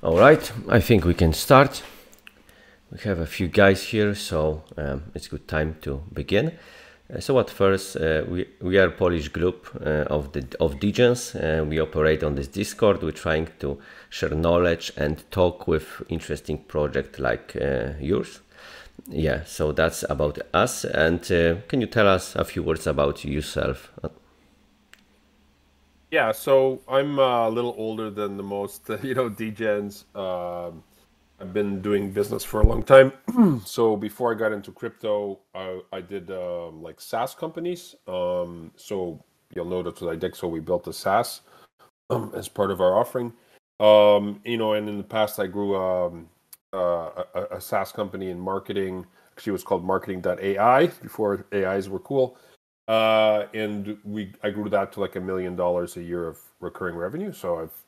All right, I think we can start. We have a few guys here, so it's good time to begin. So at first, we are a Polish group of DJs. We operate on this Discord. We're trying to share knowledge and talk with interesting projects like yours. Yeah, so that's about us. And can you tell us a few words about yourself? Yeah, so I'm a little older than the most, DGens. I've been doing business for a long time. So before I got into crypto, I did like SaaS companies. So you'll notice with Idexo, we built a SaaS as part of our offering. And in the past, I grew a SaaS company in marketing. Actually, it was called marketing.ai before AIs were cool. And I grew that to like $1 million a year of recurring revenue. So I've,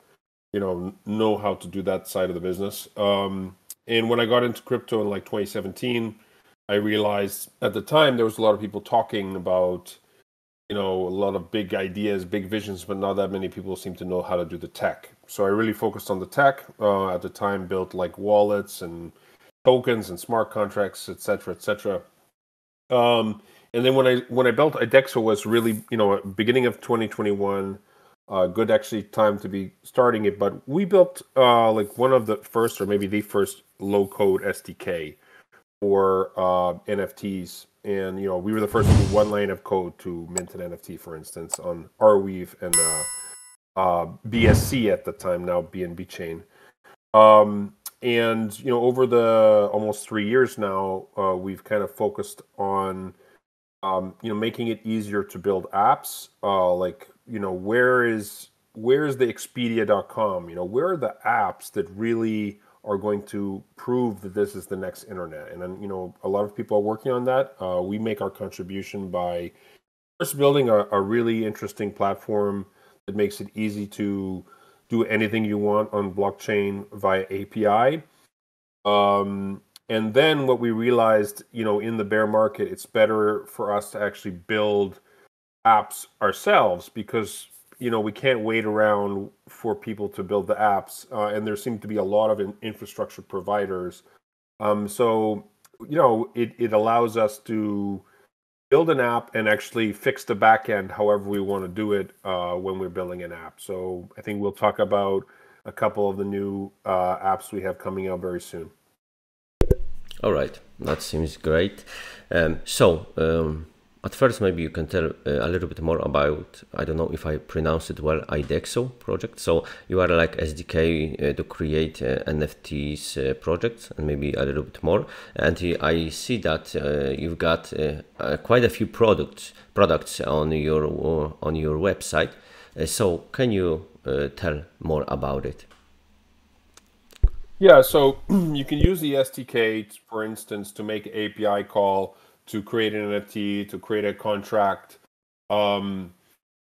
know how to do that side of the business. And when I got into crypto in like 2017, I realized at the time there was a lot of people talking about, a lot of big ideas, big visions, but not that many people seem to know how to do the tech. So I really focused on the tech. At the time, built like wallets and tokens and smart contracts, et cetera, et cetera. And then when I built Idexo was really, beginning of 2021, good actually time to be starting it. But we built like one of the first, or maybe the first, low code SDK for NFTs. And we were the first to do one line of code to mint an NFT, for instance, on Arweave and BSC at the time, now BNB chain. And over the almost 3 years now, we've kind of focused on making it easier to build apps. Where's the Expedia.com? Where are the apps that really are going to prove that this is the next internet? And then, a lot of people are working on that. We make our contribution by first building a really interesting platform that makes it easy to do anything you want on blockchain via API. And then what we realized, in the bear market, it's better for us to actually build apps ourselves because, we can't wait around for people to build the apps. And there seem to be a lot of infrastructure providers. So, it allows us to build an app and actually fix the back end however we want to do it when we're building an app. So I think we'll talk about a couple of the new apps we have coming out very soon. All right, that seems great. At first, maybe you can tell a little bit more about, I don't know if I pronounce it well, Idexo project. So you are like SDK to create NFTs projects, and maybe a little bit more. And I see that you've got quite a few products on your website. So can you tell more about it? Yeah, so you can use the SDK, for instance, to make an API call, to create an NFT, to create a contract. And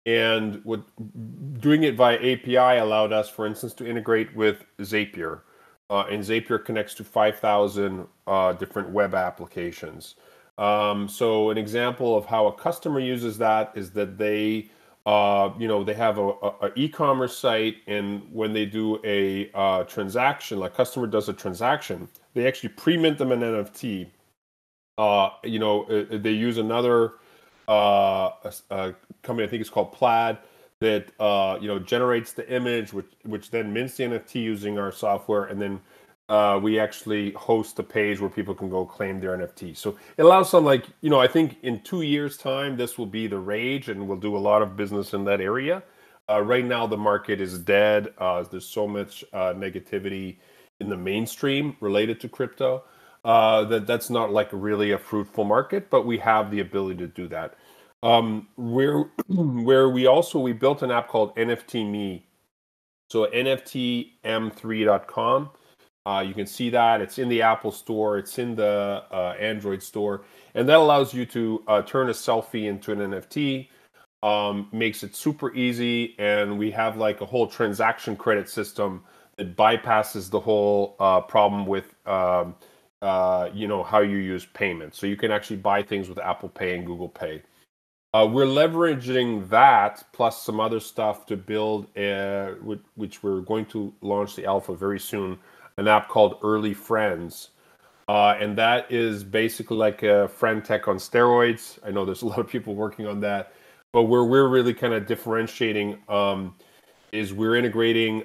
doing it via API allowed us, for instance, to integrate with Zapier. And Zapier connects to 5,000 different web applications. So an example of how a customer uses that is that they have a e-commerce site, and when they do a transaction, like customer does a transaction, they actually pre-mint them an NFT. They use another company, I think it's called Plaid, that generates the image, which then mints the NFT using our software, and then we actually host a page where people can go claim their NFT. So it allows some, I think in 2 years' time, this will be the rage, and we'll do a lot of business in that area. Right now, the market is dead. There's so much negativity in the mainstream related to crypto. That's not like really a fruitful market, but we have the ability to do that. Where we built an app called NFT Me. So NFTm3.com. You can see that it's in the Apple Store, it's in the Android store, and that allows you to turn a selfie into an NFT. Makes it super easy, and we have like a whole transaction credit system that bypasses the whole problem with how you use payments. So you can actually buy things with Apple Pay and Google Pay. We're leveraging that plus some other stuff to build, which we're going to launch the alpha very soon, an app called Early Friends. And that is basically like a friend tech on steroids. I know there's a lot of people working on that, but where we're really kind of differentiating is we're integrating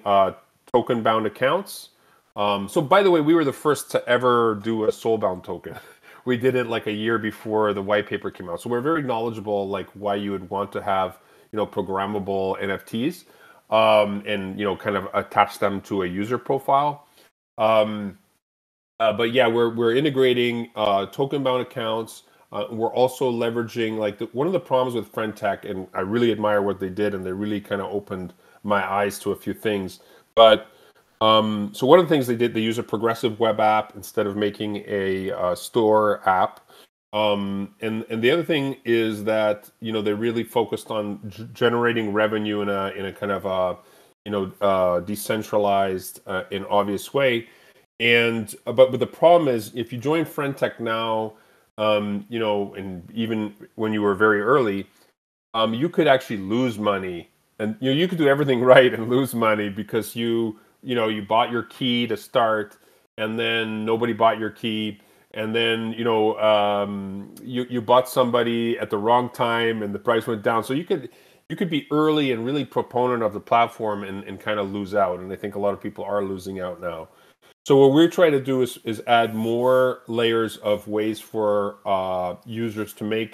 token-bound accounts. So by the way, we were the first to ever do a soul-bound token. We did it like a year before the white paper came out. So we're very knowledgeable, like why you would want to have, programmable NFTs, and, kind of attach them to a user profile. But yeah, we're integrating token-bound accounts. We're also leveraging one of the problems with FriendTech, and I really admire what they did, and they really kind of opened my eyes to a few things. But so one of the things they did, they use a progressive web app instead of making a store app. And the other thing is that they really focused on generating revenue in a kind of decentralized and obvious way. And but the problem is, if you join FriendTech now, and even when you were very early, you could actually lose money, and you could do everything right and lose money because you bought your key to start, and then nobody bought your key, and then you bought somebody at the wrong time and the price went down. So you could be early and really proponent of the platform and kind of lose out. And I think a lot of people are losing out now. So what we're trying to do is add more layers of ways for users to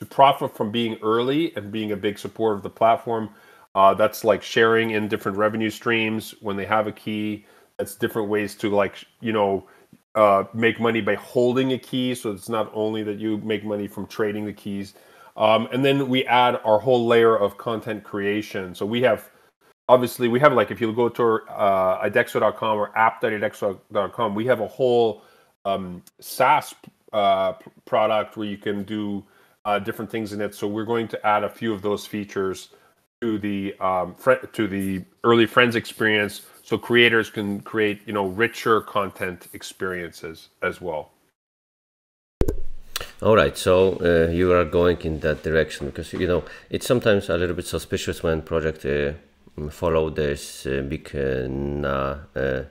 profit from being early and being a big supporter of the platform. That's like sharing in different revenue streams when they have a key. That's different ways to make money by holding a key. So it's not only that you make money from trading the keys. And then we add our whole layer of content creation. So we have if you go to idexo.com or app.idexo.com, we have a whole SaaS product where you can do different things in it. So we're going to add a few of those features to the Early Friends experience, so creators can create richer content experiences as well. All right, so you are going in that direction because it's sometimes a little bit suspicious when project follow this big narrative,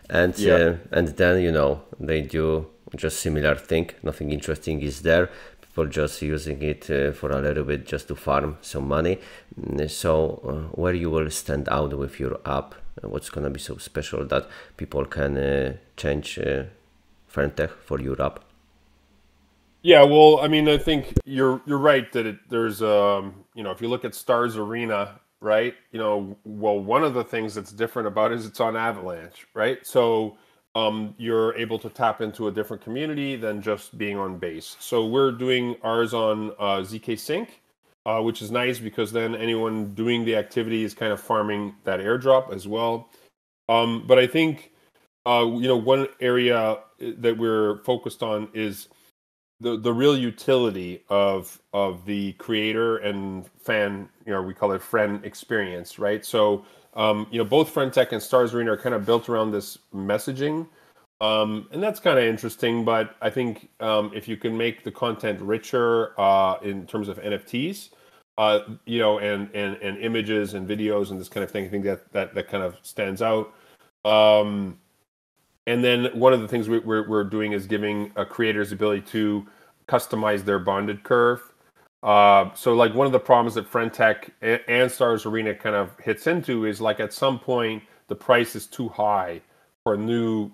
and then they do just similar thing. Nothing interesting is there. People just using it for a little bit just to farm some money. So where you will stand out with your app? What's gonna be so special that people can change FriendTech for your app? Yeah, well, I mean, I think you're right that there's if you look at Stars Arena, right? One of the things that's different about it is it's on Avalanche, right? So you're able to tap into a different community than just being on base. So we're doing ours on ZK Sync, which is nice because then anyone doing the activity is kind of farming that airdrop as well. But I think one area that we're focused on is the real utility of the creator and fan, we call it friend experience, right? So both FriendTech and Stars Arena are kind of built around this messaging, and that's kind of interesting. But I think if you can make the content richer in terms of NFTs, and images and videos and this kind of thing, I think that kind of stands out. And then one of the things we're doing is giving creators the ability to customize their bonded curve. So like one of the problems that FriendTech and Stars Arena kind of hits into is like at some point the price is too high for new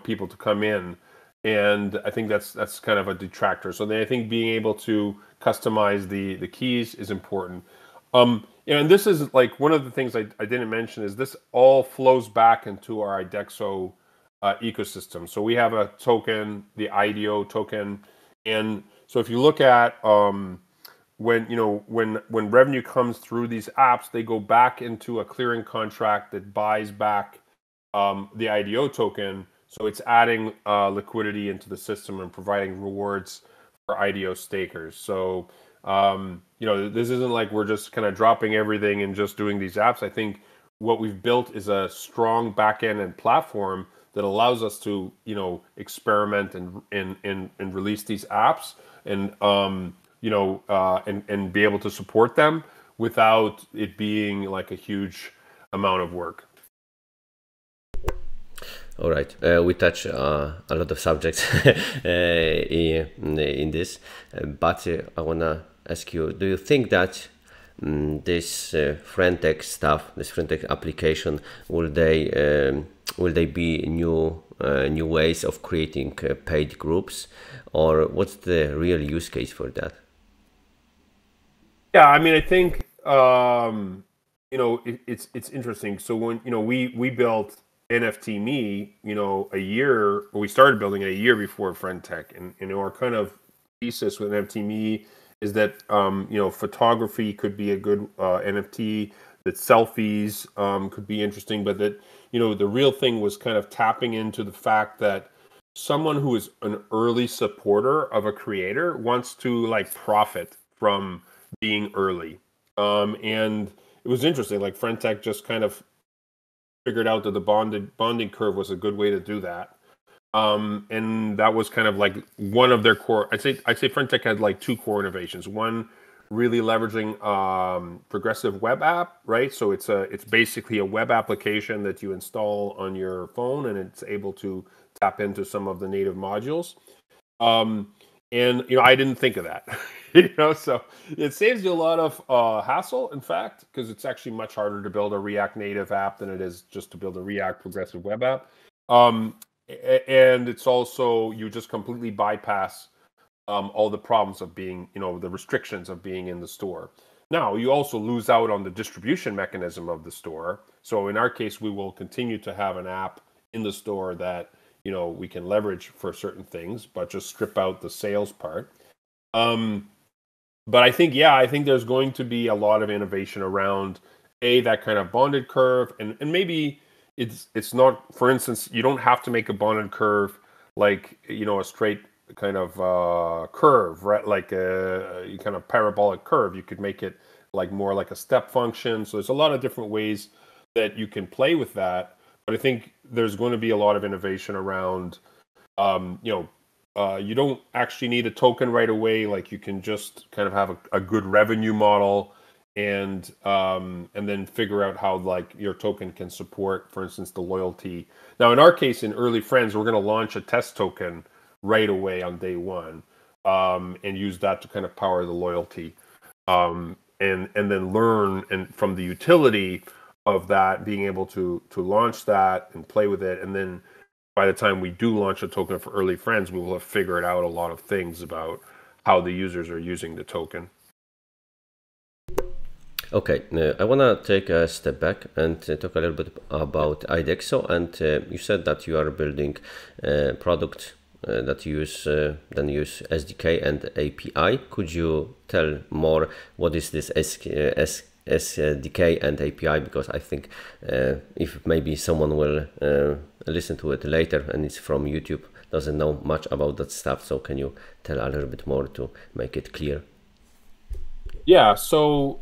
people to come in, and I think that's kind of a detractor. So then I think being able to customize the keys is important. And this is like one of the things I didn't mention is this all flows back into our Idexo ecosystem. So we have a token, the IDO token, and so if you look at when revenue comes through these apps, they go back into a clearing contract that buys back the IDO token. So it's adding liquidity into the system and providing rewards for IDO stakers. So this isn't like we're just kind of dropping everything and just doing these apps. I think what we've built is a strong backend and platform that allows us to experiment and release these apps and and be able to support them without it being like a huge amount of work. All right, we touch a lot of subjects in this, but I want to ask you, do you think that this Frentech stuff, this Frentech application, will they be new ways of creating paid groups, or what's the real use case for that? Yeah, I mean, I think it's interesting. So when we built NFT Me, we started building it a year before Frentech, and our kind of thesis with NFT Me is that photography could be a good NFT, that selfies could be interesting, but that the real thing was kind of tapping into the fact that someone who is an early supporter of a creator wants to like profit from being early. And it was interesting, like Frentech just kind of figured out that the bonding curve was a good way to do that. And that was kind of like one of their core. I'd say Frentech had like two core innovations. One, really leveraging progressive web app, right? So it's basically a web application that you install on your phone, and it's able to tap into some of the native modules. And I didn't think of that. So it saves you a lot of hassle, in fact, because it's actually much harder to build a React Native app than it is just to build a React progressive web app. And it's also, you just completely bypass all the problems of being, the restrictions of being in the store. Now, you also lose out on the distribution mechanism of the store. So in our case, we will continue to have an app in the store that we can leverage for certain things, but just strip out the sales part. But I think there's going to be a lot of innovation around that kind of bonded curve, and maybe it's not, for instance, you don't have to make a bonded curve like a straight kind of curve, right? Like a kind of parabolic curve. You could make it like more like a step function. So there's a lot of different ways that you can play with that. But I think there's going to be a lot of innovation around, you don't actually need a token right away. Like you can just kind of have a good revenue model, and then figure out how like your token can support, for instance, the loyalty. Now, in our case, in Early Friends, we're going to launch a test token right away on day one, and use that to kind of power the loyalty, and then learn from the utility of that, being able to launch that and play with it. And then by the time we do launch a token for Early Friends, we will have figured out a lot of things about how the users are using the token. Okay, I want to take a step back and talk a little bit about Idexo. And you said that you are building a product that use SDK and API. Could you tell more what is this SDK and API? Because I think if maybe someone will listen to it later and it's from YouTube, doesn't know much about that stuff. So can you tell a little bit more to make it clear? Yeah, so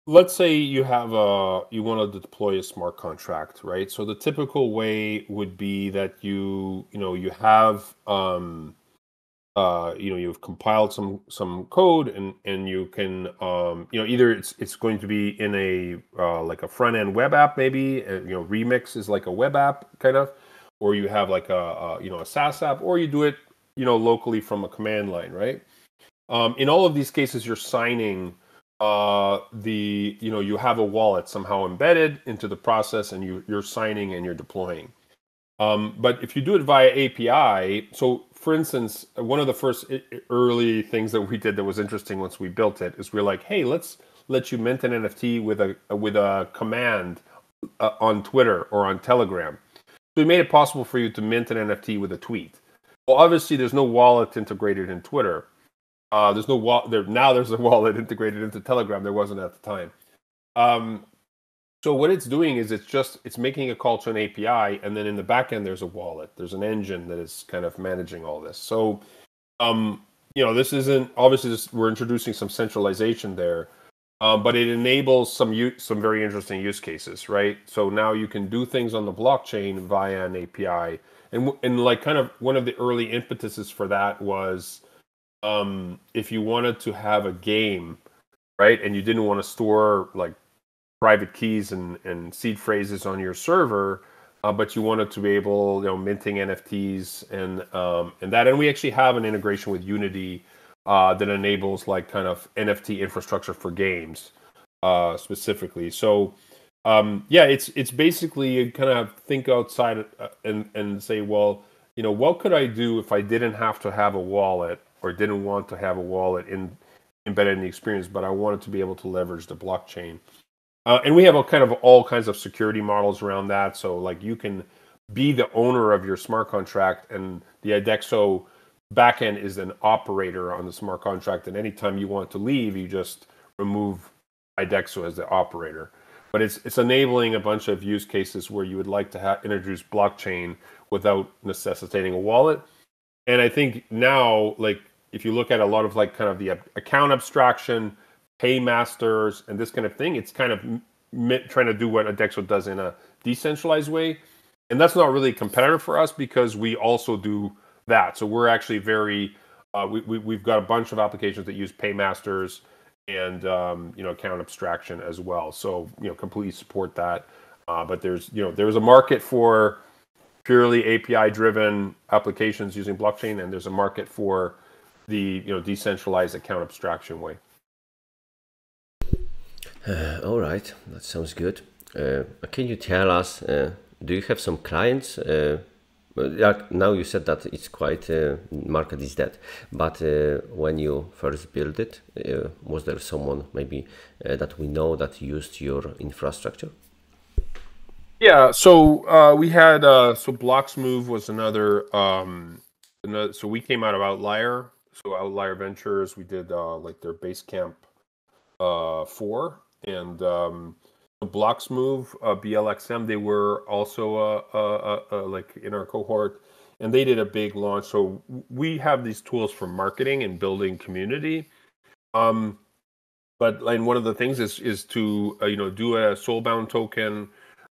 let's say you want to deploy a smart contract, right? So the typical way would be that you have you've compiled some code, and you can either it's going to be in a like a front end web app, maybe Remix is like a web app kind of, or you have like a SaaS app, or you do it locally from a command line, right? In all of these cases, you're signing you have a wallet somehow embedded into the process, and you're signing and you're deploying. But if you do it via API, so for instance, one of the first early things that we did that was interesting once we built it is we're like, hey, let's let you mint an NFT with a command on Twitter or on Telegram. So we made it possible for you to mint an NFT with a tweet. Well, obviously, there's no wallet integrated in Twitter. There's no wallet now. There's a wallet integrated into Telegram. There wasn't at the time. So what it's doing is it's making a call to an API, and then in the back end there's a wallet. There's an engine that is kind of managing all this. So this isn't obviously we're introducing some centralization there, but it enables some very interesting use cases, right? So now you can do things on the blockchain via an API, and like kind of one of the early impetuses for that was if you wanted to have a game, right, and you didn't want to store like private keys and seed phrases on your server, but you wanted to be able, minting NFTs and that. And we actually have an integration with Unity that enables like kind of NFT infrastructure for games specifically. So yeah, it's basically you kind of think outside and say, well, what could I do if I didn't have to have a wallet or didn't want to have a wallet embedded in the experience, but I wanted to be able to leverage the blockchain. And we have all kinds of security models around that. So like you can be the owner of your smart contract, and the Idexo backend is an operator on the smart contract. And anytime you want to leave, you just remove Idexo as the operator. But it's enabling a bunch of use cases where you would like to introduce blockchain without necessitating a wallet. And I think now, like if you look at a lot of like kind of the account abstraction, paymasters, and this kind of thing, it's kind of trying to do what Idexo does in a decentralized way. And that's not really a competitor for us because we also do that. So we're actually very, we've got a bunch of applications that use paymasters and, account abstraction as well. So, completely support that. But there's a market for purely API driven applications using blockchain, and there's a market for the, decentralized account abstraction way. All right, that sounds good. Can you tell us, do you have some clients? Now you said that it's quite, market is dead, but when you first built it, was there someone maybe that we know that used your infrastructure? Yeah, so we had, so Blocksmove was another, so we came out of Outlier, so Outlier Ventures, we did like their Basecamp 4. And Blocksmove, BLXM, they were also like in our cohort, and they did a big launch. So we have these tools for marketing and building community. But one of the things is to do a soulbound token,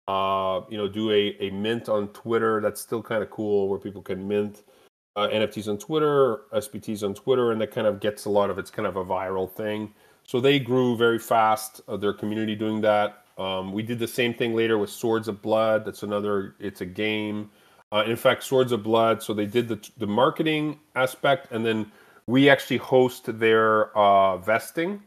do a mint on Twitter. That's still kind of cool, where people can mint NFTs on Twitter, SBTs on Twitter, and that kind of gets a lot of, it's kind of a viral thing. So they grew very fast, their community doing that. We did the same thing later with Swords of Blood. That's another, it's a game. In fact, Swords of Blood, so they did the marketing aspect, and then we actually host their vesting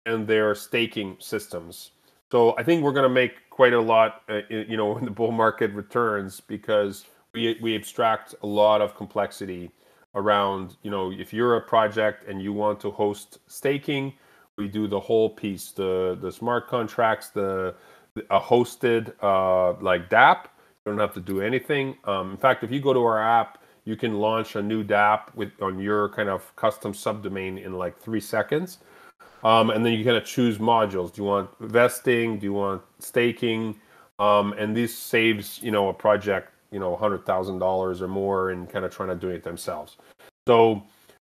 and their staking systems. So I think we're going to make quite a lot, when the bull market returns, because we abstract a lot of complexity around, if you're a project and you want to host staking, we do the whole piece, the smart contracts, a hosted like dApp. You don't have to do anything. In fact, if you go to our app, you can launch a new dApp on your kind of custom subdomain in like 3 seconds. And then you kind of choose modules. Do you want vesting? Do you want staking? And this saves, a project, $100,000 or more in kind of trying to do it themselves. So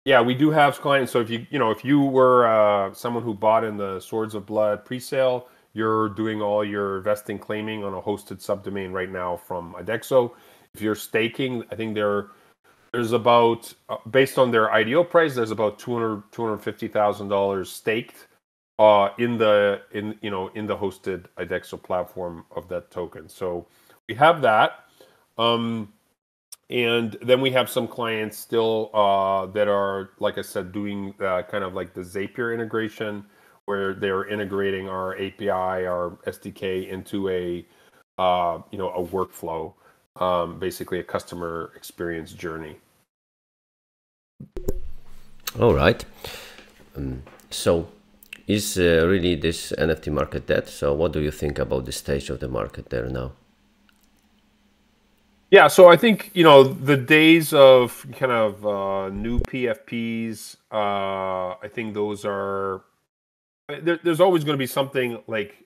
yeah, we do have clients. So if you were someone who bought in the Swords of Blood presale, you're doing all your vesting claiming on a hosted subdomain right now from Idexo. If you're staking, I think there's about, based on their IDO price, there's about $250,000 staked in the hosted Idexo platform of that token. So we have that. And then we have some clients still that are, like I said, doing kind of like the Zapier integration, where they're integrating our API, our SDK into a workflow, basically a customer experience journey. All right. So is really this NFT market dead? So what do you think about the stage of the market there now? Yeah, so I think, the days of kind of new PFPs, I think those are, there's always going to be something like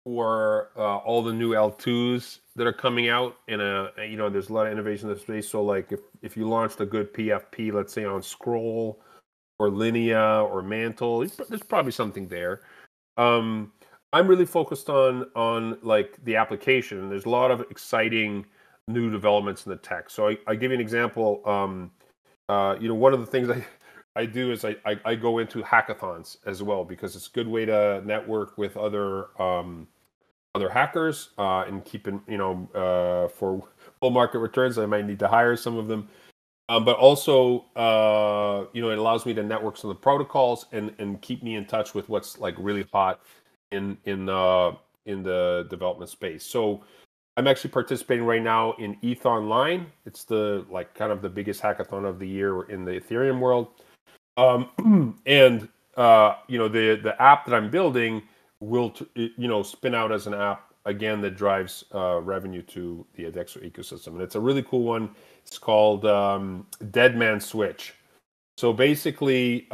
for all the new L2s that are coming out in there's a lot of innovation in the space. So like if you launched a good PFP, let's say on Scroll or Linea or Mantle, there's probably something there. I'm really focused on like the application. There's a lot of exciting new developments in the tech. So I give you an example. One of the things I do is I go into hackathons as well, because it's a good way to network with other hackers, and keeping, for full market returns, I might need to hire some of them. But also, it allows me to network some of the protocols and keep me in touch with what's like really hot in the development space. So I'm actually participating right now in ETH Online. It's the kind of the biggest hackathon of the year in the Ethereum world. And the app that I'm building will spin out as an app again that drives revenue to the Idexo ecosystem, and it's a really cool one. It's called Deadman Switch. So basically,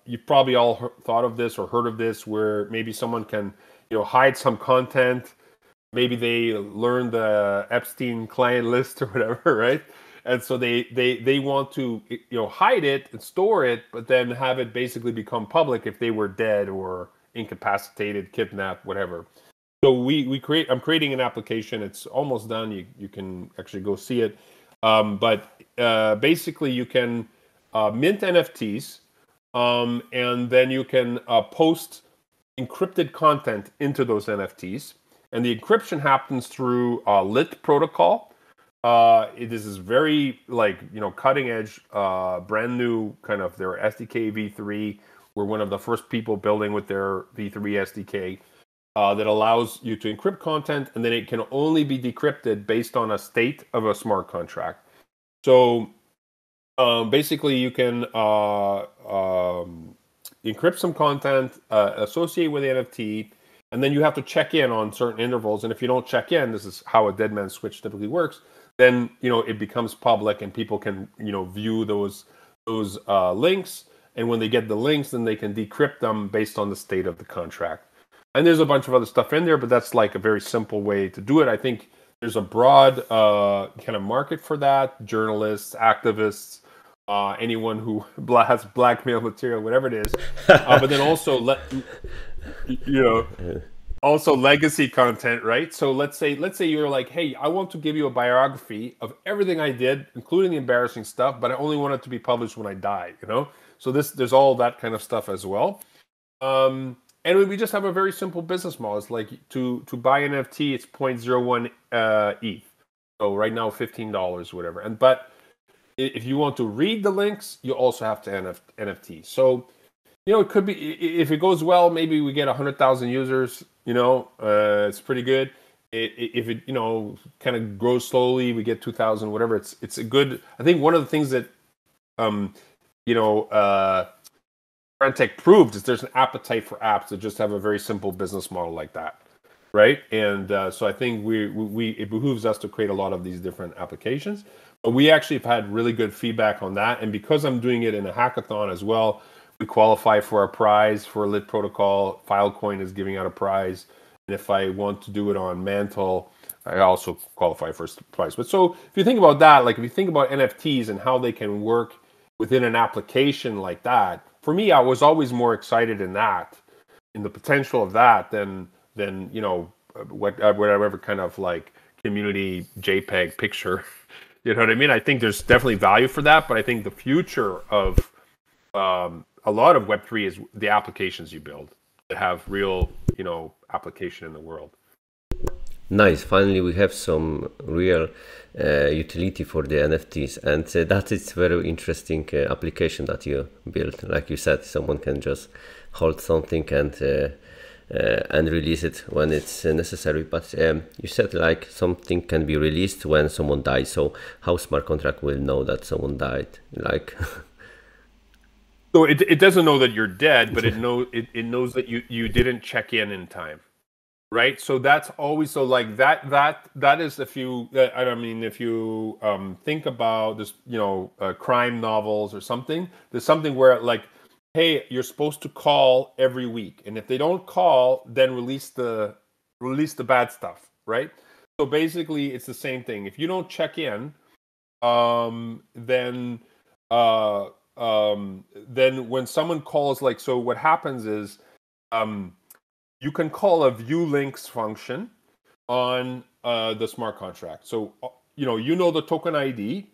you've probably all thought of this or heard of this, where maybe someone can hide some content. Maybe they learn the Epstein client list or whatever, right? And so they want to hide it and store it, but then have it basically become public if they were dead or incapacitated, kidnapped, whatever. So I'm creating an application. It's almost done. You can actually go see it. But basically you can mint NFTs, and then you can post encrypted content into those NFTs. And the encryption happens through LIT protocol. It is this very cutting edge, brand new kind of their SDK v3. We're one of the first people building with their v3 SDK that allows you to encrypt content, and then it can only be decrypted based on a state of a smart contract. So basically you can encrypt some content, associate with the NFT, and then you have to check in on certain intervals. And if you don't check in, this is how a Deadman Switch typically works, then it becomes public and people can view those links. And when they get the links, then they can decrypt them based on the state of the contract. And there's a bunch of other stuff in there, but that's like a very simple way to do it. I think there's a broad kind of market for that. Journalists, activists, anyone who has blackmail material, whatever it is. But then also also legacy content, right? So let's say you're like, hey, I want to give you a biography of everything I did, including the embarrassing stuff, but I only want it to be published when I die, So there's all that kind of stuff as well. And we just have a very simple business model. It's like to buy an NFT, it's 0.01 ETH. So right now, $15, whatever. But if you want to read the links, you also have to NFT. So it could be, if it goes well, maybe we get 100,000 users. It's pretty good. If it kind of grows slowly, we get 2,000, whatever. It's a good. I think one of the things that Frentech proved is there's an appetite for apps that just have a very simple business model like that, right? And so I think it behooves us to create a lot of these different applications. But we actually have had really good feedback on that, and because I'm doing it in a hackathon as well, we qualify for a prize for a lit protocol. Filecoin is giving out a prize, and if I want to do it on Mantle, I also qualify for a prize. But so if you think about that, if you think about NFTs and how they can work within an application like that, for me, I was always more excited in the potential of that than whatever kind of community JPEG picture. You know what I mean? I think there's definitely value for that, but I think the future of a lot of Web3 is the applications you build that have real, application in the world. Nice. Finally, we have some real utility for the NFTs, and that is very interesting application that you built. Like you said, someone can just hold something and release it when it's necessary. But you said something can be released when someone dies. So how smart contract will know that someone died? So it doesn't know that you're dead, but it knows that you didn't check in time. Right, so that's always that is if you think about this, crime novels or something. There's something where hey, you're supposed to call every week, and if they don't call, then release the bad stuff, right? So basically, it's the same thing. If you don't check in, then when someone calls, so what happens is, you can call a view links function on the smart contract. So, the token ID,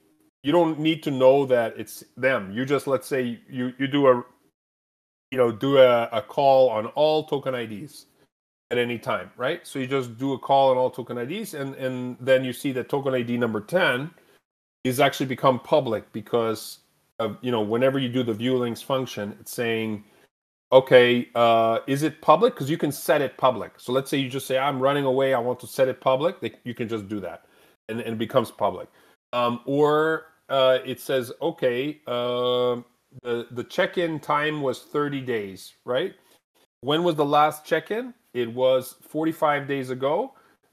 you don't need to know that it's them. You just, let's say you do a call on all token IDs at any time, right? So you just do a call on all token IDs, and then you see that token ID number 10 is actually become public because of, whenever you do the view links function, it's saying, okay, is it public? Because you can set it public. So let's say you just say, I'm running away, I want to set it public. You can just do that, and it becomes public. Or it says, okay, the check-in time was 30 days, right? When was the last check-in? It was 45 days ago.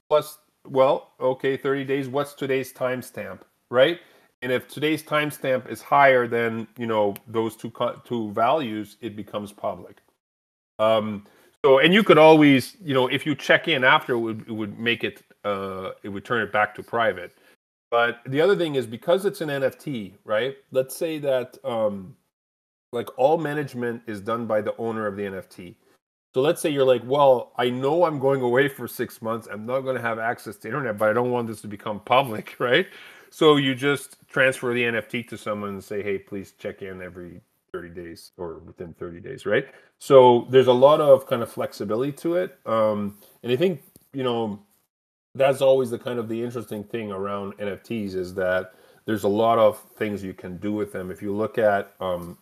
Plus, well, okay, 30 days. What's today's timestamp, right? And if today's timestamp is higher than those two values, it becomes public. So, and you could always, if you check in after, it would make it, it would turn it back to private. But the other thing is, because it's an NFT, right? Let's say that like all management is done by the owner of the NFT. So let's say you're like, well, I know I'm going away for 6 months. I'm not going to have access to internet, but I don't want this to become public, right? So you just transfer the NFT to someone and say, hey, please check in every 30 days or within 30 days, right? So there's a lot of kind of flexibility to it. And I think, that's always the interesting thing around NFTs, is that there's a lot of things you can do with them. If you look at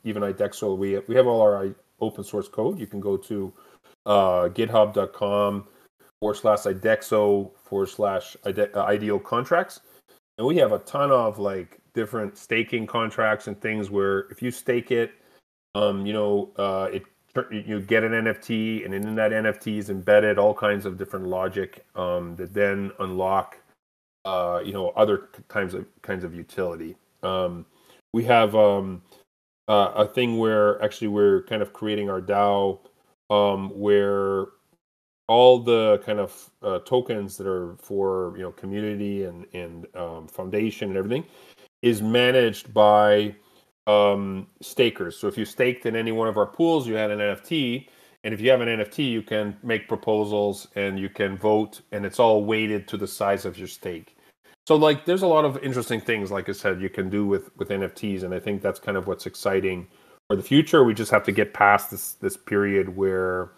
even Idexo, we have all our open source code. You can go to github.com/Idexo/ideal contracts. And we have a ton of like different staking contracts and things where if you stake it, you get an NFT, and in that NFT is embedded all kinds of different logic that then unlock other kinds of utility. We have a thing where actually we're kind of creating our DAO, where all the kind of tokens that are for community and foundation and everything is managed by stakers. So if you staked in any one of our pools, you had an NFT, and if you have an NFT, you can make proposals and you can vote, and it's all weighted to the size of your stake. So like there's a lot of interesting things, like I said, you can do with NFTs, and I think that's kind of what's exciting for the future. We just have to get past this period where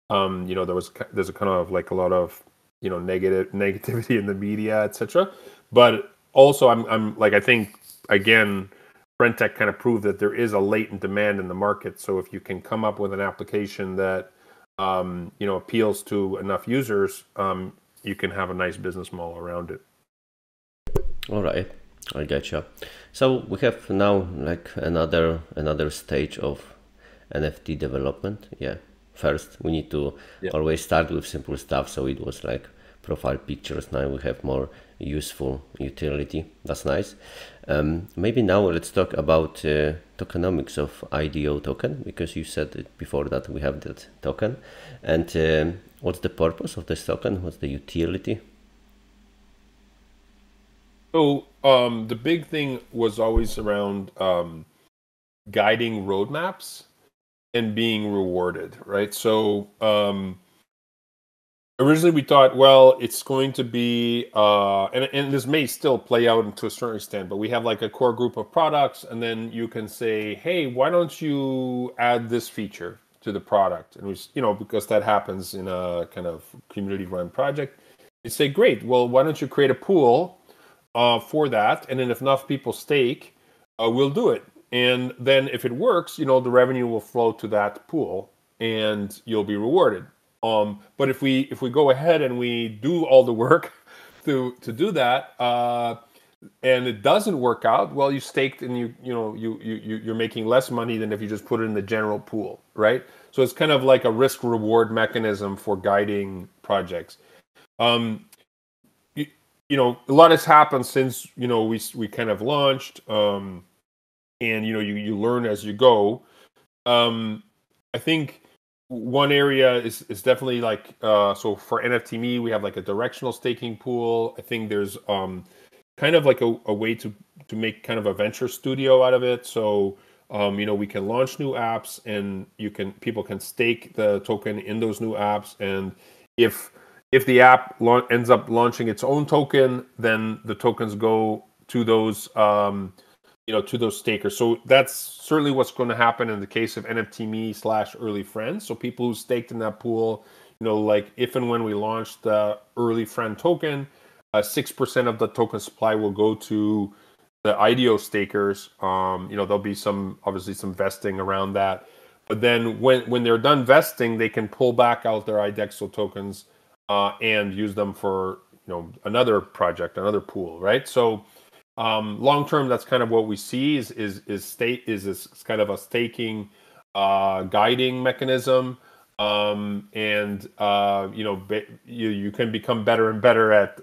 there's a kind of like a lot of negativity in the media, etc. But also I'm like, I think again, Frentech kind of proved that there is a latent demand in the market. So if you can come up with an application that appeals to enough users, you can have a nice business model around it. All right, I getcha. So we have now like another stage of NFT development. Yeah. First, we need to always start with simple stuff. So it was like profile pictures. Now we have more useful utility. That's nice. Maybe now let's talk about tokenomics of IDO token, because you said it before that we have that token. And what's the purpose of this token? What's the utility? So the big thing was always around guiding roadmaps and being rewarded, right? So originally we thought, well, it's going to be, and this may still play out to a certain extent, but we have like a core group of products, and then you can say, hey, why don't you add this feature to the product? And we, because that happens in a kind of community-run project, you say, great, well, why don't you create a pool for that, and then if enough people stake, we'll do it. And then if it works, the revenue will flow to that pool, and you'll be rewarded. But if we go ahead and we do all the work to do that, and it doesn't work out, well, you staked and you're making less money than if you just put it in the general pool, right? So it's kind of like a risk reward mechanism for guiding projects. A lot has happened since we kind of launched, and you learn as you go. I think one area is definitely like, so for NFT Me, we have like a directional staking pool. I think there's kind of like a way to make kind of a venture studio out of it. So we can launch new apps, and people can stake the token in those new apps, and if the app ends up launching its own token, then the tokens go to those to those stakers. So that's certainly what's going to happen in the case of NFT.me/early friends. So people who staked in that pool, like if and when we launch the early friend token, 6% of the token supply will go to the IDO stakers. There'll be obviously some vesting around that. But then when they're done vesting, they can pull back out their Idexo tokens and use them for another project, another pool, right? So long term, that's kind of what we see is kind of a staking guiding mechanism, and you can become better and better at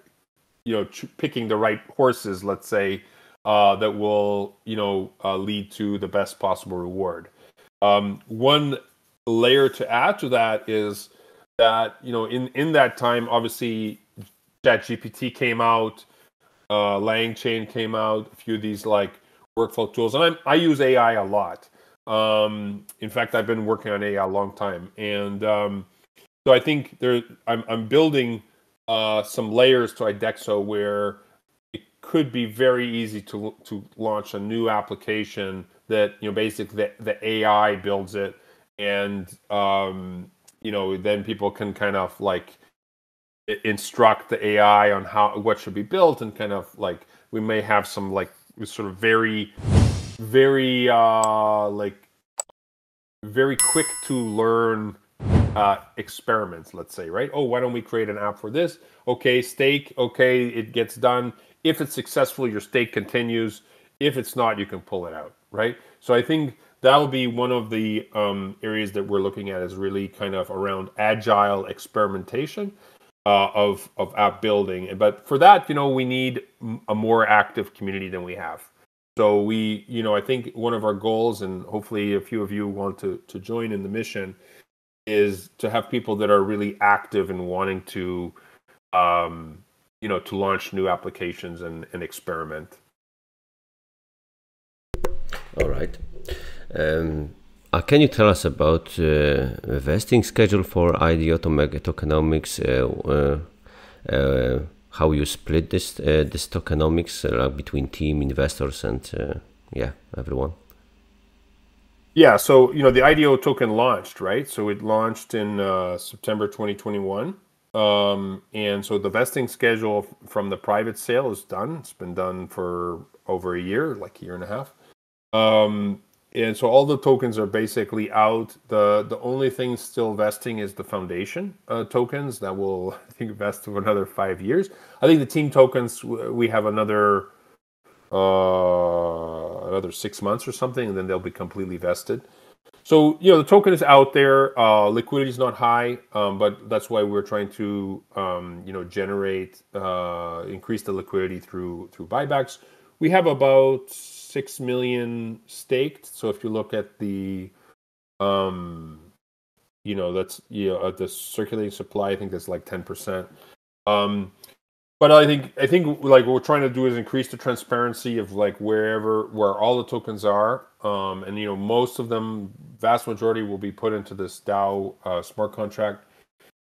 picking the right horses, let's say, that will lead to the best possible reward. One layer to add to that is that in that time, obviously ChatGPT came out, LangChain came out, a few of these like workflow tools, and I use AI a lot. In fact, I've been working on AI a long time, and so I think I'm building some layers to Idexo where it could be very easy to launch a new application that basically the AI builds it, and then people can kind of like instruct the AI on what should be built, and kind of like we may have some like sort of very quick to learn experiments, let's say, right? Oh, why don't we create an app for this? Okay, stake. Okay, it gets done. If it's successful, your stake continues. If it's not, you can pull it out, right? So I think that will be one of the areas that we're looking at, is really kind of around agile experimentation of app building. But for that, we need a more active community than we have. So I think one of our goals, and hopefully a few of you want to join in the mission, is to have people that are really active and wanting to, to launch new applications and experiment. All right. Can you tell us about vesting schedule for IDO tokenomics? How you split this tokenomics between team, investors, and everyone? Yeah, so the IDO token launched, right? So it launched in September 2021, and so the vesting schedule from the private sale is done. It's been done for over a year, like a year and a half. And so all the tokens are basically out. The only thing still vesting is the foundation tokens that will, I think, vest for another 5 years. I think the team tokens, we have another 6 months or something, and then they'll be completely vested. So the token is out there. Liquidity is not high, but that's why we're trying to generate, increase the liquidity through buybacks. We have about 6 million staked. So if you look at the that's the circulating supply, I think that's like 10%. But I think like what we're trying to do is increase the transparency of like where all the tokens are, and most of them, vast majority, will be put into this DAO smart contract,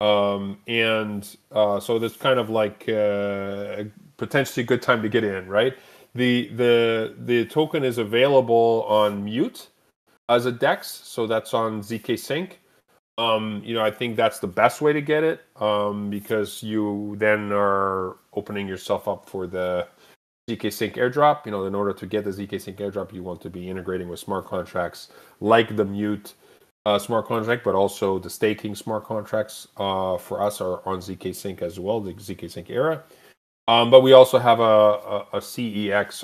and so that's kind of like potentially a good time to get in, right? The token is available on mute as a DEX, so that's on ZK Sync. I think that's the best way to get it, because you then are opening yourself up for the ZK Sync airdrop. In order to get the ZK Sync airdrop, you want to be integrating with smart contracts like the mute smart contract, but also the staking smart contracts for us are on ZK Sync as well, the ZK Sync era. But we also have a CEX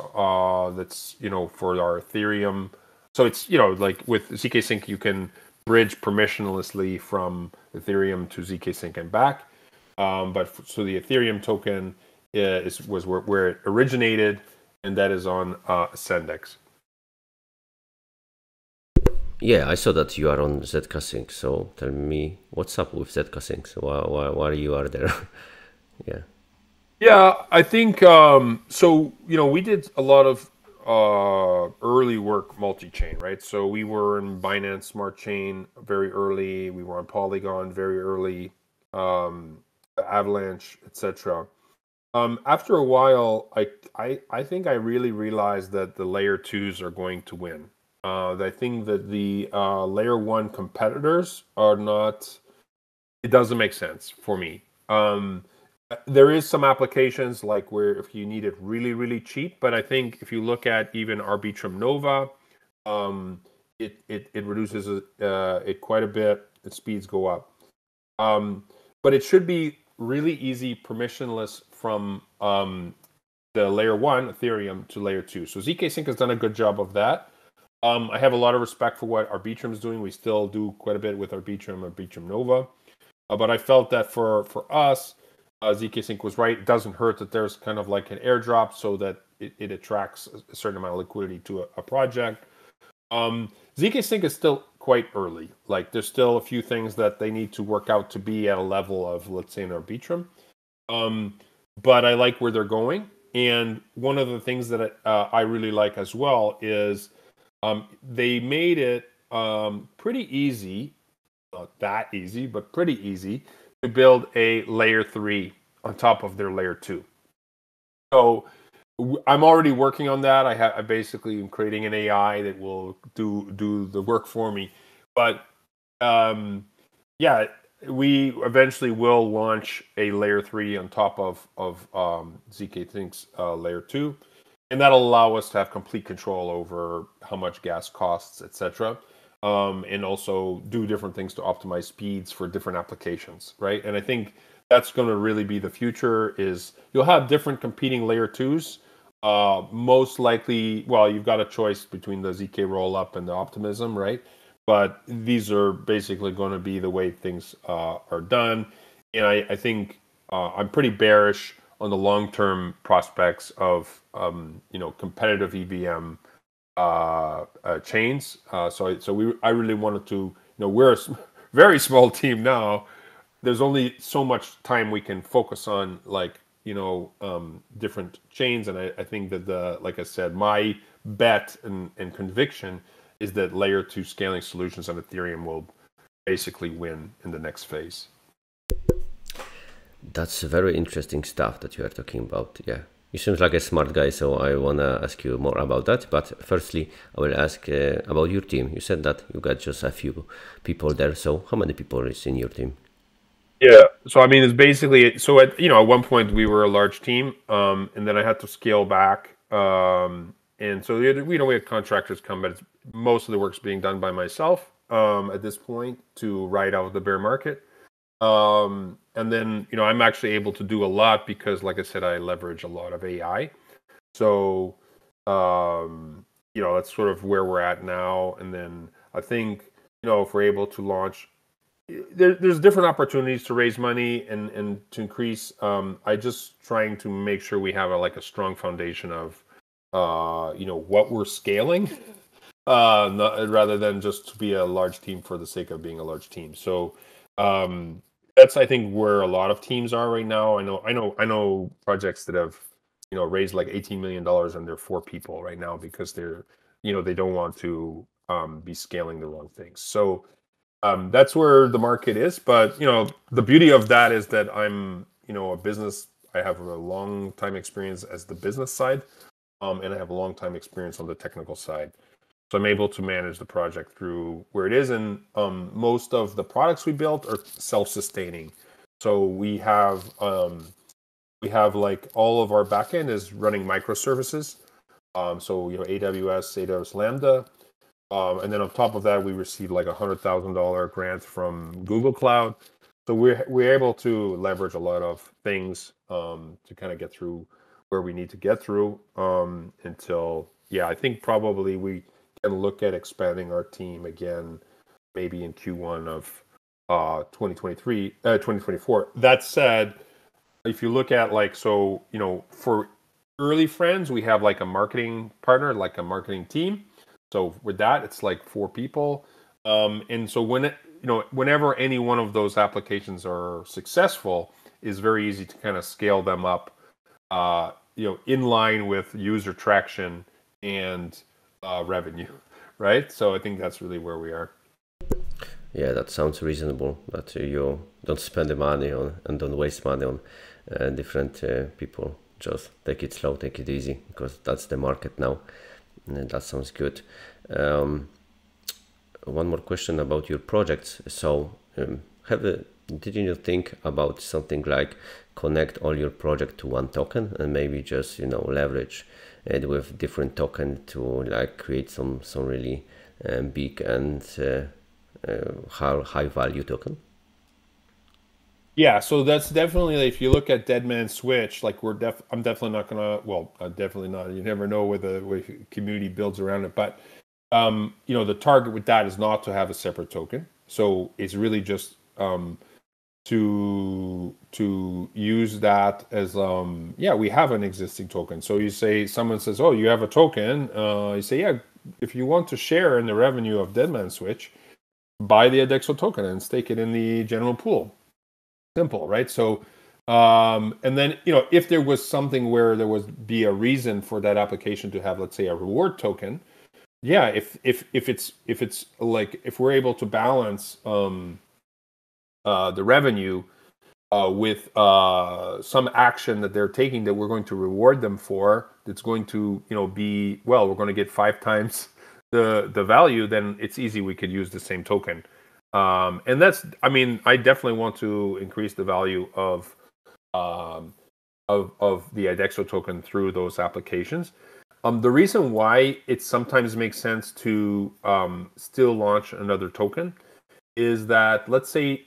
that's for our Ethereum. So it's like with ZK Sync you can bridge permissionlessly from Ethereum to ZK Sync and back. So the Ethereum token was where it originated, and that is on Ascendex. Yeah, I saw that you are on ZK Sync. So tell me, what's up with ZK Sync? So why you are there? Yeah. Yeah, I think so. We did a lot of early work multi-chain, right? So we were in Binance Smart Chain very early. We were on Polygon very early, Avalanche, etc. After a while, I think I really realized that the layer twos are going to win. I think that the layer one competitors are not, it doesn't make sense for me. There is some applications like where if you need it really, really cheap, but I think if you look at even ARBITRUM Nova, it reduces it quite a bit. The speeds go up. But it should be really easy, permissionless from the layer one Ethereum to layer two. So ZK Sync has done a good job of that. I have a lot of respect for what ARBITRUM is doing. We still do quite a bit with ARBITRUM Nova. But I felt that for us, ZK Sync was right. It doesn't hurt that there's kind of like an airdrop so that it attracts a certain amount of liquidity to a project. ZK Sync is still quite early. Like there's still a few things that they need to work out to be at a level of, let's say, an ARBITRUM. But I like where they're going. And one of the things that I really like as well is they made it pretty easy, not that easy, but pretty easy to build a layer 3 on top of their layer 2. So I'm already working on that. I basically am creating an AI that will do the work for me. But yeah, we eventually will launch a layer 3 on top of ZK Sync's layer 2. And that'll allow us to have complete control over how much gas costs, etc. And also do different things to optimize speeds for different applications, right? And I think that's going to really be the future. Is you'll have different competing layer 2s. Most likely, well, you've got a choice between the ZK rollup and the Optimism, right? But these are basically going to be the way things are done. And I think I'm pretty bearish on the long-term prospects of competitive EVM chains. I really wanted to, we're a very small team now. There's only so much time we can focus on different chains, and I think that like I said, my bet and conviction is that layer 2 scaling solutions on Ethereum will basically win in the next phase. That's very interesting stuff that you are talking about. Yeah, you seem like a smart guy, so I wanna ask you more about that. But firstly, I will ask about your team. You said that you got just a few people there. So how many people is in your team? Yeah, so I mean, it's basically at one point we were a large team, and then I had to scale back, and so we had contractors come, but most of the work's being done by myself at this point to ride out the bear market. And then, I'm actually able to do a lot because, like I said, I leverage a lot of AI. So, that's sort of where we're at now. And then I think, if we're able to launch, there's different opportunities to raise money and to increase. I just trying to make sure we have a strong foundation of, what we're scaling, rather than just to be a large team for the sake of being a large team. So, that's I think where a lot of teams are right now. I know projects that have raised like $18 million and they're 4 people right now because they're they don't want to be scaling the wrong things. So that's where the market is. But the beauty of that is that I'm a business. I have a long time experience as the business side, and I have a long time experience on the technical side. So I'm able to manage the project through where it is, and most of the products we built are self-sustaining. So we have like all of our backend is running microservices. So AWS Lambda, and then on top of that we received like $100,000 grant from Google Cloud. So we're able to leverage a lot of things to kind of get through where we need to get through until I think probably we can look at expanding our team again, maybe in Q1 of 2024. That said, if you look at for early friends, we have like a marketing partner, like a marketing team. So with that, it's like 4 people. And so whenever any one of those applications are successful, it's very easy to kind of scale them up, in line with user traction and revenue, right? So I think that's really where we are. Yeah, that sounds reasonable, that you don't spend the money on and don't waste money on different people just take it slow, take it easy, because that's the market now. That sounds good. One more question about your projects. So did you think about something like connect all your project to one token, and maybe just, you know, leverage it with different token to like create some really big and high value token? Yeah, so that's definitely, if you look at Deadman Switch, like I'm definitely not gonna, well, definitely not. You never know where the community builds around it, but you know, the target with that is not to have a separate token. So it's really just to use that as yeah, we have an existing token. So you say, someone says, oh, you have a token. You say, yeah, if you want to share in the revenue of Deadman Switch, buy the Idexo token and stake it in the general pool. Simple, right? So and then, you know, if there was something where there would be a reason for that application to have, let's say, a reward token, yeah, if it's like, if we're able to balance the revenue with some action that they're taking that we're going to reward them for, that's going to, you know, be, well, we're going to get 5 times the value, then it's easy, we could use the same token. And that's, I mean, I definitely want to increase the value of the Idexo token through those applications. The reason why it sometimes makes sense to still launch another token is that, let's say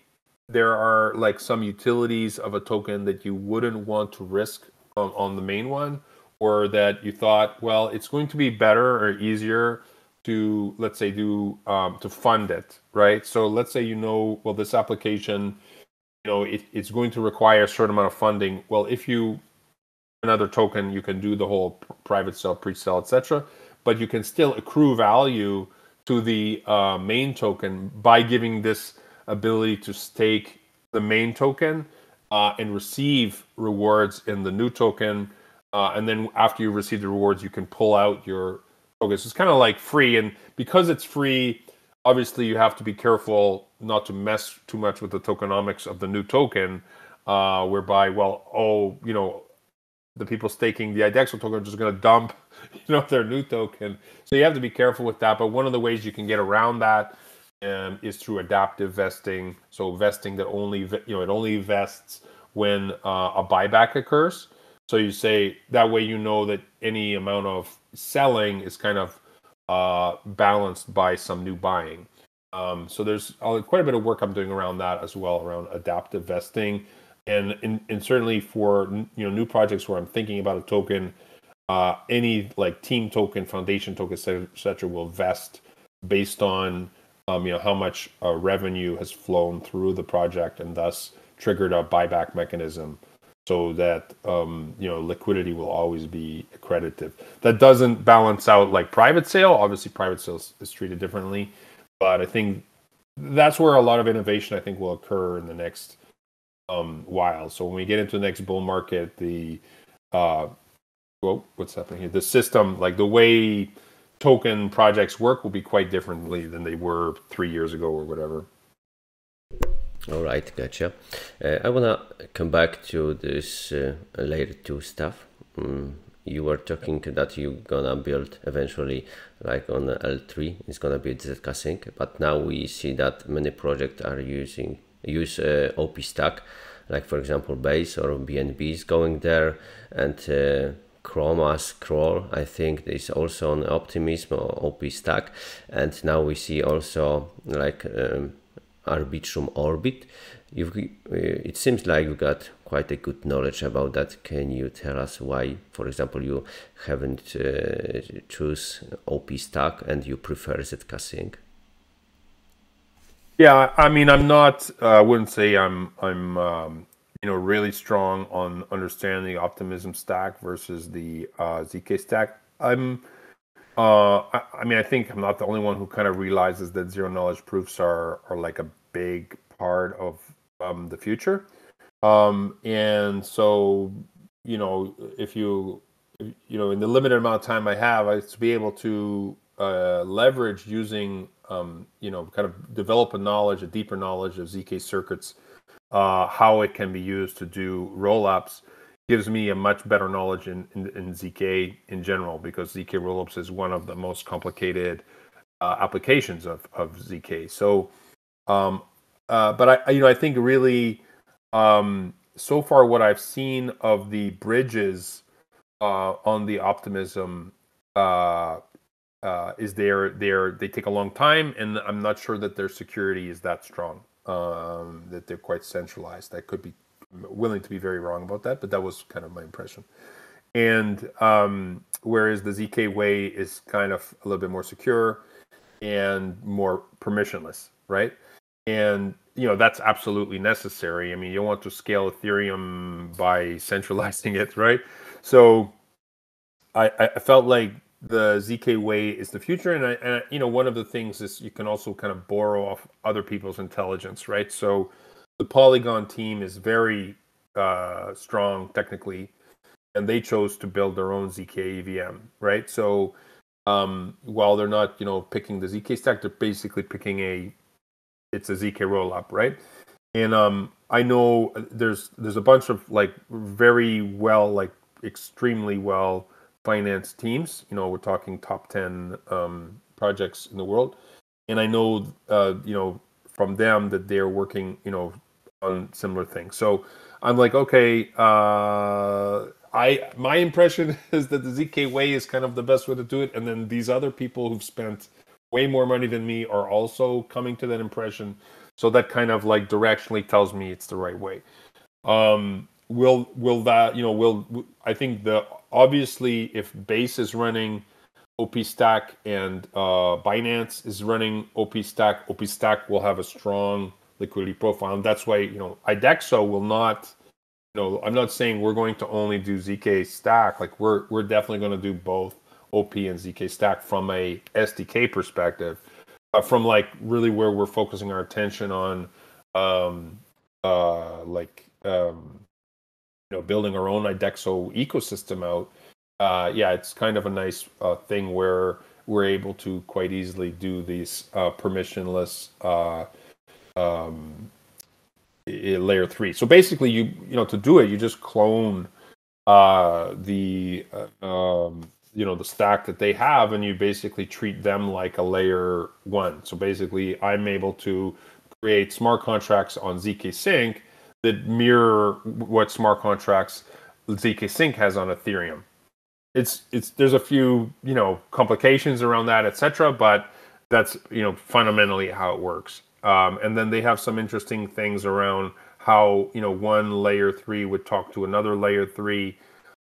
there are like some utilities of a token that you wouldn't want to risk on the main one, or that you thought, well, it's going to be better or easier to, let's say, do to fund it, right? So let's say, you know, well, this application, you know, it's going to require a certain amount of funding. Well, if you another token, you can do the whole private sale, pre-sale, etc., but you can still accrue value to the main token by giving this ability to stake the main token and receive rewards in the new token, and then after you receive the rewards, you can pull out your tokens. So it's kind of like free, and because it's free, obviously you have to be careful not to mess too much with the tokenomics of the new token, whereby, well, oh, you know, the people staking the Idexo token are just going to dump, you know, their new token. So you have to be careful with that. But one of the ways you can get around that is through adaptive vesting. So vesting that only, you know, it only vests when a buyback occurs. So you say that way, you know, that any amount of selling is kind of balanced by some new buying. So there's quite a bit of work I'm doing around that as well, around adaptive vesting. And certainly for, you know, new projects where I'm thinking about a token, any like team token, foundation token, etc., will vest based on you know, how much revenue has flown through the project, and thus triggered a buyback mechanism, so that you know, liquidity will always be accretive. That doesn't balance out like private sale. Obviously, private sale is treated differently, but I think that's where a lot of innovation, I think, will occur in the next while. So when we get into the next bull market, the well, what's happening here? The system, like the way token projects work, will be quite differently than they were 3 years ago or whatever. All right, gotcha. I wanna come back to this layer 2 stuff. You were talking that you're gonna build eventually, like on L3, it's gonna be ZK Sync, but now we see that many projects are use OP stack, like for example Base or BNB is going there, and Chroma Scroll, I think, is also on Optimism or OP stack, and now we see also like ARBITRUM Orbit. It seems like you got quite a good knowledge about that. Can you tell us why, for example, you haven't choose OP stack and you prefer ZK Sync? Yeah, I mean, I'm not. I wouldn't say I'm you know, really strong on understanding the Optimism stack versus the ZK stack. I mean, I think I'm not the only one who kind of realizes that zero knowledge proofs are like a big part of the future. And so, you know, if you know, in the limited amount of time I have, I to be able to leverage using, you know, kind of develop a deeper knowledge of ZK circuits how it can be used to do rollups gives me a much better knowledge in ZK in general, because ZK rollups is one of the most complicated applications of ZK. So, but I think really, so far what I've seen of the bridges on the optimism is they take a long time, and I'm not sure that their security is that strong. That they're quite centralized. I could be willing to be very wrong about that, but that was kind of my impression. And whereas the ZK way is kind of a little bit more secure and more permissionless, right? And that's absolutely necessary. I mean, you want to scale Ethereum by centralizing it, right? So I felt like the ZK way is the future, and one of the things is you can also kind of borrow off other people's intelligence, right? So the Polygon team is very strong technically, and they chose to build their own ZK EVM, right? So while they're not picking the ZK stack, they're basically picking it's a ZK rollup, right? And I know there's a bunch of very well, extremely well finance teams. We're talking top 10 projects in the world, and I know from them that they're working on similar things. So I'm like, okay, my impression is that the ZK way is kind of the best way to do it, and then these other people who've spent way more money than me are also coming to that impression. So that kind of directionally tells me it's the right way. Will that I think obviously if Base is running OP Stack and Binance is running OP Stack will have a strong liquidity profile, and that's why Idexo will not. I'm not saying we're going to only do ZK Stack. We're definitely going to do both OP and ZK Stack from a SDK perspective, from really where we're focusing our attention on building our own Idexo ecosystem out. It's kind of a nice thing where we're able to quite easily do these permissionless layer 3. So basically, to do it, you just clone the stack that they have, and you basically treat them like a layer 1. So basically, I'm able to create smart contracts on ZK Sync that mirror what smart contracts ZK Sync has on Ethereum. There's a few complications around that, etc., but that's fundamentally how it works. And then they have some interesting things around how one layer 3 would talk to another layer 3,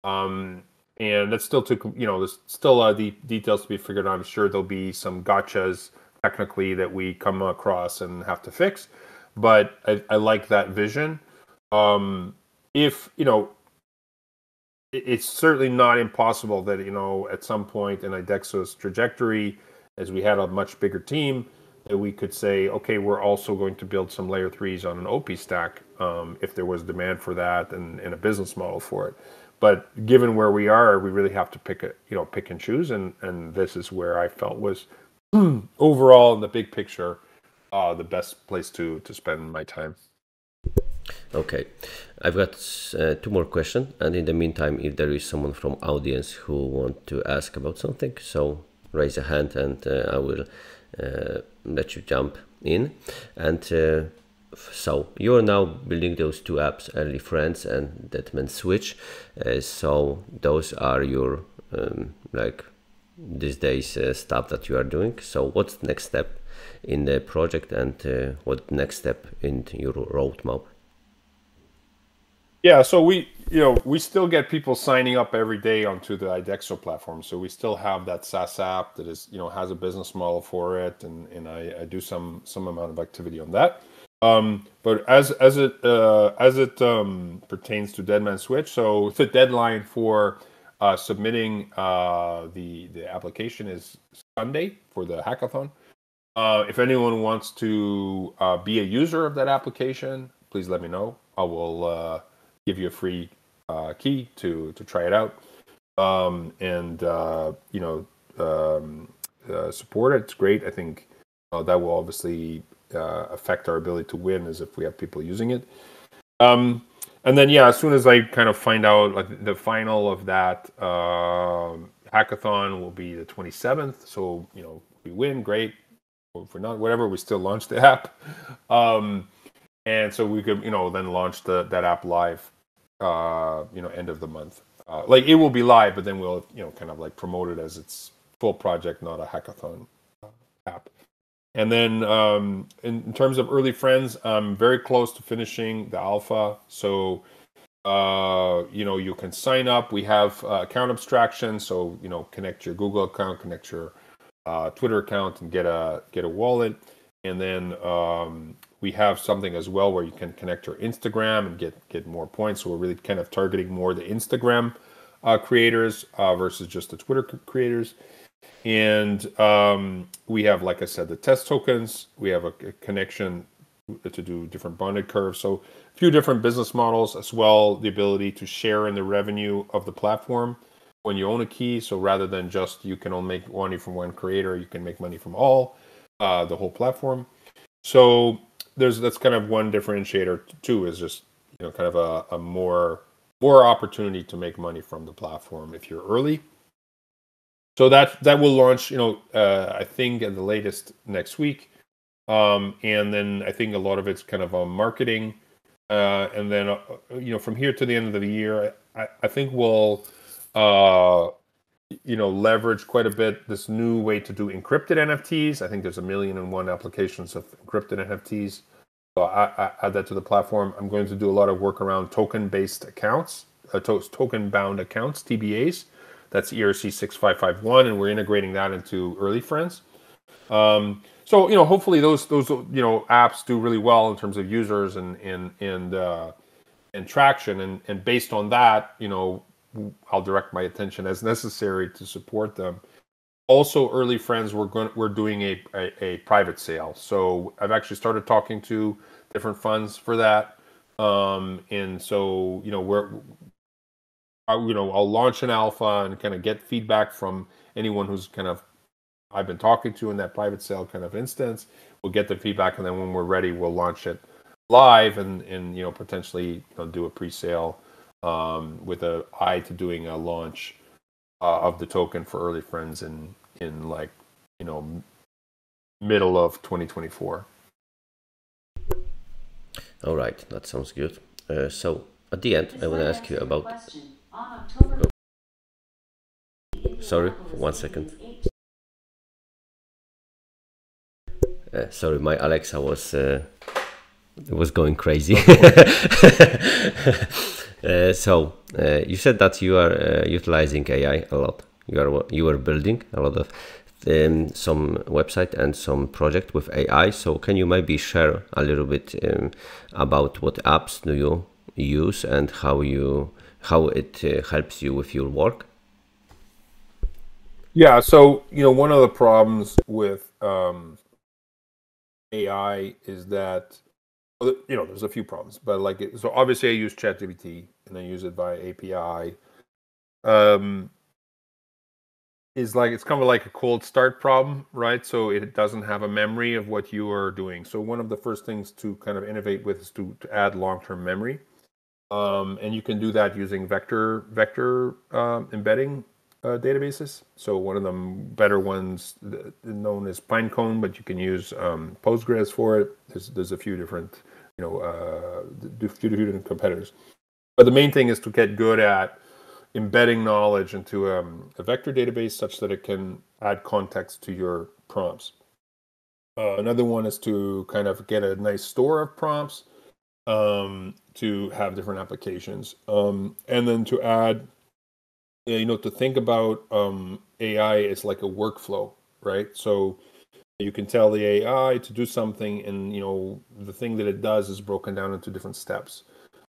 and that's still there's still a lot of details to be figured out. I'm sure there'll be some gotchas technically that we come across and have to fix, but I like that vision. If it's certainly not impossible that at some point in Idexo's trajectory, as we had a much bigger team, that we could say, okay, we're also going to build some layer 3s on an OP stack if there was demand for that and a business model for it. But given where we are, we really have to pick and choose, and this is where I felt was overall in the big picture the best place to spend my time. Okay, I've got 2 more questions, and in the meantime, if there is someone from audience who want to ask about something, so raise a hand and I will let you jump in. And so you're now building those 2 apps, Kyudo&Frens and Deadman Switch. So those are your these days stuff that you are doing. So what's the next step in the project, and what next step in your roadmap? Yeah, so we still get people signing up every day onto the Idexo platform. So we still have that SaaS app that is has a business model for it, and I do some amount of activity on that. But as it pertains to Deadman Switch, so the deadline for submitting the application is Sunday for the hackathon. If anyone wants to be a user of that application, please let me know. I will give you a free key to try it out, and support it. It's great. I think that will obviously affect our ability to win as if we have people using it. And then, yeah, as soon as I kind of find out, like, the final of that hackathon will be the 27th. So, you know, if we win, great. If we're not, whatever, we still launch the app. And so we could, you know, then launch that app live, you know, end of the month. Like, it will be live, but then we'll, you know, kind of like promote it as its full project, not a hackathon app. And then in terms of early friends, I'm very close to finishing the alpha. So, you know, you can sign up. We have account abstraction. So, you know, connect your Google account, connect your Twitter account, and get a wallet. And then we have something as well where you can connect your Instagram and get more points. So we're really kind of targeting more the Instagram creators versus just the Twitter creators. And we have, like I said, the test tokens. We have a connection to do different bonded curves. So a few different business models as well. The ability to share in the revenue of the platform when you own a key. So rather than just you can only make money from one creator, you can make money from all, the whole platform. So that's kind of one differentiator too, is just, you know, kind of a more opportunity to make money from the platform if you're early. So that will launch, you know, I think at the latest next week. And then I think a lot of it's kind of on marketing. And then, you know, from here to the end of the year, I think we'll, you know, leverage quite a bit this new way to do encrypted NFTs. I think there's 1,000,001 applications of encrypted NFTs. So I add that to the platform. I'm going to do a lot of work around token-based accounts, token-bound accounts, TBAs. That's ERC 6551, and we're integrating that into early friends. So, you know, hopefully those you know, apps do really well in terms of users and traction, and based on that, you know, I'll direct my attention as necessary to support them. Also, early friends, we're doing a private sale. So I've actually started talking to different funds for that, and so, you know, I'll launch an alpha and kind of get feedback from anyone who's kind of I've been talking to in that private sale kind of instance. We'll get the feedback, and then when we're ready, we'll launch it live and you know, potentially, you know, do a pre-sale with an eye to doing a launch of the token for early friends in like, you know, middle of 2024. All right, that sounds good. So at the end, I want to ask you about. Sorry, 1 second. Sorry, my Alexa was going crazy. So you said that you are utilizing AI a lot. You are building a lot of some website and some project with AI. So can you maybe share a little bit about what apps do you use and how it helps you with your work? Yeah, so, you know, one of the problems with AI is that, you know, there's a few problems, but like, so obviously I use ChatGPT and I use it via API. Is like, it's kind of like a cold start problem, right? So it doesn't have a memory of what you are doing. So one of the first things to kind of innovate with is to add long-term memory. And you can do that using vector embedding databases. So one of the better ones known as Pinecone, but you can use Postgres for it. There's a few different, you know, few different competitors. But the main thing is to get good at embedding knowledge into a vector database such that it can add context to your prompts. Another one is to kind of get a nice store of prompts to have different applications, and then to add, you know, to think about AI is like a workflow, right? So you can tell the AI to do something, and, you know, the thing that it does is broken down into different steps.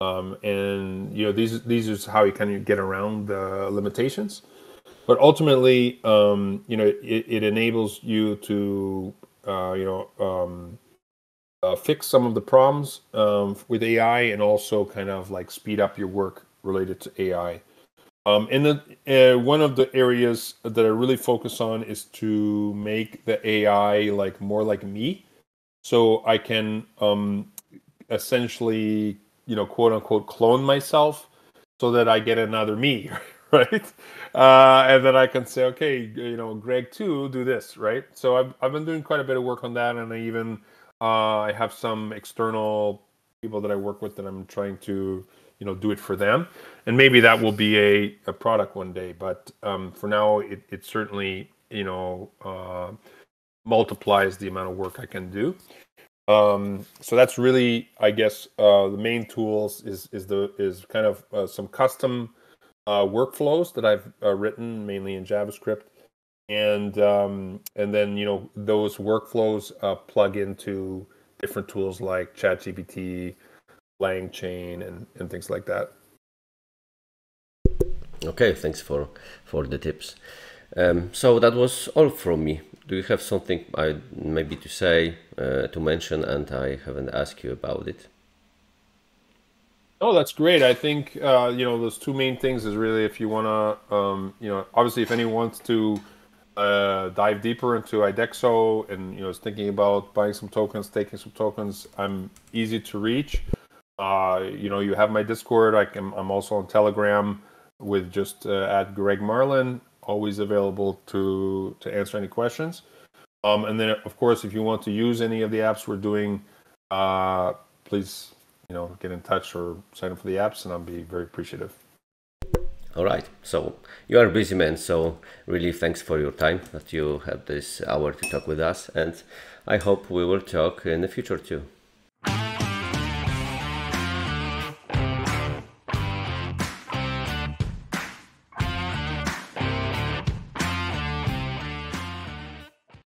And, you know, these is how you kind of get around the limitations. But ultimately, you know, it enables you to, you know, fix some of the problems with AI, and also kind of like speed up your work related to AI. And one of the areas that I really focus on is to make the AI like more like me, so I can essentially you know, quote unquote, clone myself so that I get another me, right? And then I can say, okay, you know, Greg too, do this, right? So I've been doing quite a bit of work on that, and I even I have some external people that I work with that I'm trying to, you know, do it for them, and maybe that will be a product one day. But for now, it certainly, you know, multiplies the amount of work I can do. So that's really, I guess, the main tools is kind of some custom workflows that I've written mainly in JavaScript, and then, you know, those workflows plug into different tools like ChatGPT, LangChain, and things like that. Okay, thanks for the tips. So that was all from me. Do you have something maybe to say, to mention, and I haven't asked you about it? Oh, that's great. I think, you know, those two main things is really, if you want to, you know, obviously if anyone wants to dive deeper into Idexo and, you know, is thinking about buying some tokens, taking some tokens, I'm easy to reach. You know, you have my Discord. I'm also on Telegram with just at Greg Marlin, always available to answer any questions. And then, of course, if you want to use any of the apps we're doing, please, you know, get in touch or sign up for the apps, and I'll be very appreciative. All right. So you are a busy man, so really thanks for your time that you had this hour to talk with us, and I hope we will talk in the future too.